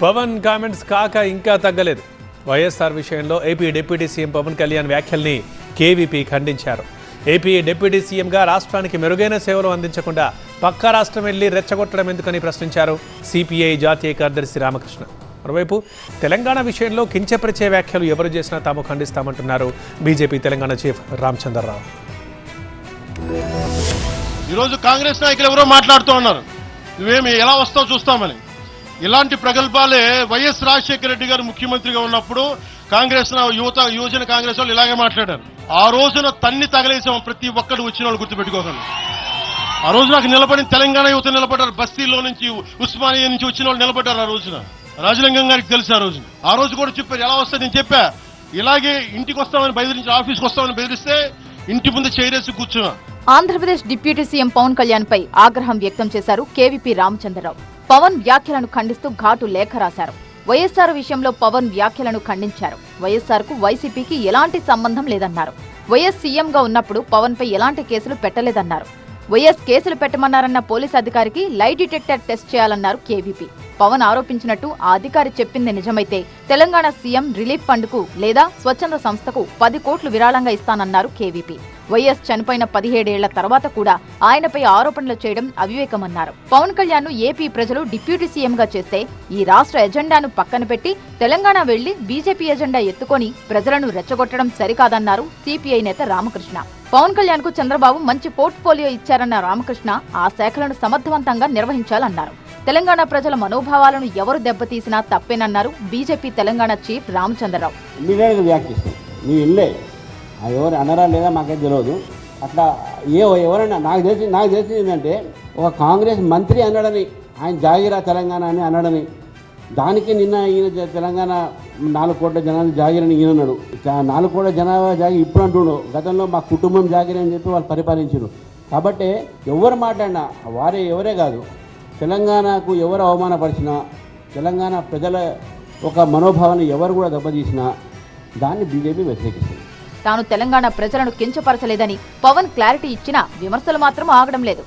Pawan comments కాక ఇంకా తగ్గలేదు. వైఎస్ఆర్ విషయంలో AP deputy CM Pawan Kalyan వ్యాఖ్యల్ని కేవీపీ ఖండించారు. ఏపీ డిప్యూటీ సీఎంగా రాష్ట్రానికి మెరుగైన సేవలు అందించకుండా పక్క రాష్ట్రం వెళ్లి రెచ్చగొట్టడం ఎందుకని ప్రశ్నించారు సిపిఐ జాతీయ కార్యదర్శి రామకృష్ణ. మరోవైపు తెలంగాణ విషయంలో కించపరిచే వ్యాఖ్యలు ఎవరు చేసినా తాము ఖండిస్తామంటున్నారు బీజేపీ తెలంగాణ చీఫ్ రామచంద్రరావు. ఈరోజు కాంగ్రెస్ నాయకులు ఎవరో మాట్లాడుతూ ఉన్నారు, నువ్వేమి ఎలా వస్తావు చూస్తామని. ఇలాంటి ప్రగల్భాలే వైఎస్ రాజశేఖర రెడ్డి గారు ముఖ్యమంత్రిగా ఉన్నప్పుడు కాంగ్రెస్ యువజన కాంగ్రెస్ వాళ్ళు ఇలాగే మాట్లాడారు. ఆ రోజున తన్ని తగలేసాం ప్రతి ఒక్కరు వచ్చిన వాళ్ళు గుర్తుపెట్టుకోకండి. ఆ రోజు నాకు నిలబడిన తెలంగాణ యువత నిలబడ్డారు, బస్తీలో నుంచి ఉస్మానియా నుంచి వచ్చిన వాళ్ళు నిలబడ్డారు. ఆ రోజున రాజలింగం గారికి తెలుసు. ఆ రోజు కూడా చెప్పారు ఎలా వస్తుంది. నేను చెప్పా ఇలాగే ఇంటికి వస్తామని బెదిరించి, ఆఫీస్కి వస్తామని బెదిరిస్తే ఇంటి ముందు చేరేసి కూర్చున్నా. ఆంధ్రప్రదేశ్ డిప్యూటీ సీఎం పవన్ కళ్యాణ్ పై ఆగ్రహం వ్యక్తం చేశారు కేవీపీ రామచంద్రరావు. పవన్ వ్యాఖ్యలను ఖండిస్తూ ఘాటు లేఖ రాశారు. వైఎస్ఆర్ విషయంలో పవన్ వ్యాఖ్యలను ఖండించారు. వైఎస్ఆర్ కు వైసీపీకి ఎలాంటి సంబంధం లేదన్నారు. వైఎస్ సీఎంగా ఉన్నప్పుడు పవన్ పై ఎలాంటి కేసులు పెట్టలేదన్నారు. వైఎస్ కేసులు పెట్టమన్నారన్న పోలీస్ అధికారికి లై డిటెక్టర్ టెస్ట్ చేయాలన్నారు కేవీపీ. పవన్ ఆరోపించినట్టు ఆ అధికారి చెప్పింది నిజమైతే తెలంగాణ సీఎం రిలీఫ్ ఫండ్ కు లేదా స్వచ్ఛంద సంస్థకు 10 కోట్లు విరాళంగా ఇస్తానన్నారు కేవీపీ. వైఎస్ చనిపోయిన 17 ఏళ్ల తర్వాత కూడా ఆయనపై ఆరోపణలు చేయడం అవివేకమన్నారు. పవన్ కళ్యాణ్ ను ఏపీ ప్రజలు డిప్యూటీ సీఎంగా చేస్తే ఈ రాష్ట్ర ఎజెండాను పక్కన పెట్టి తెలంగాణ వెళ్లి బీజేపీ ఎజెండా ఎత్తుకొని ప్రజలను రెచ్చగొట్టడం సరికాదన్నారు సిపిఐ నేత రామకృష్ణ. పవన్ కళ్యాణ్ కు చంద్రబాబు మంచి పోర్ట్ఫోలియో ఇచ్చారన్న రామకృష్ణ ఆ శాఖలను సమర్థవంతంగా నిర్వహించాలన్నారు. తెలంగాణ ప్రజల మనోభావాలను ఎవరు దెబ్బతీసినా తప్పేనన్నారు బీజేపీ తెలంగాణ చీఫ్ రామచంద్రరావు. ఎవరు అన్నారా లేదా మాకైతే తెలియదు. అట్లా ఎవరైనా నాకు తెలిసింది ఏంటంటే ఒక కాంగ్రెస్ మంత్రి అన్నాడని, ఆయన జాగిరా తెలంగాణ అని అన్నాడని, దానికి నిన్న ఈయన తెలంగాణ 4 కోట్ల జనాలు జాగిరని ఈయన అన్నాడు. 4 కోట్ల జనాభా జాగిరి ఇప్పుడు అంటుండు, గతంలో మా కుటుంబం జాగిరి అని చెప్పి వాళ్ళు పరిపాలించారు. కాబట్టి ఎవరు మాట్లాడినా ఎవరే కాదు, తెలంగాణకు ఎవరు అవమానపరిచినా, తెలంగాణ ప్రజల ఒక మనోభావాన్ని ఎవరు కూడా దెబ్బతీసినా దాన్ని బీజేపీ వ్యతిరేకిస్తుంది. తాను తెలంగాణ ప్రజలను కించపరచలేదని పవన్ క్లారిటీ ఇచ్చినా విమర్శలు మాత్రం ఆగడం లేదు.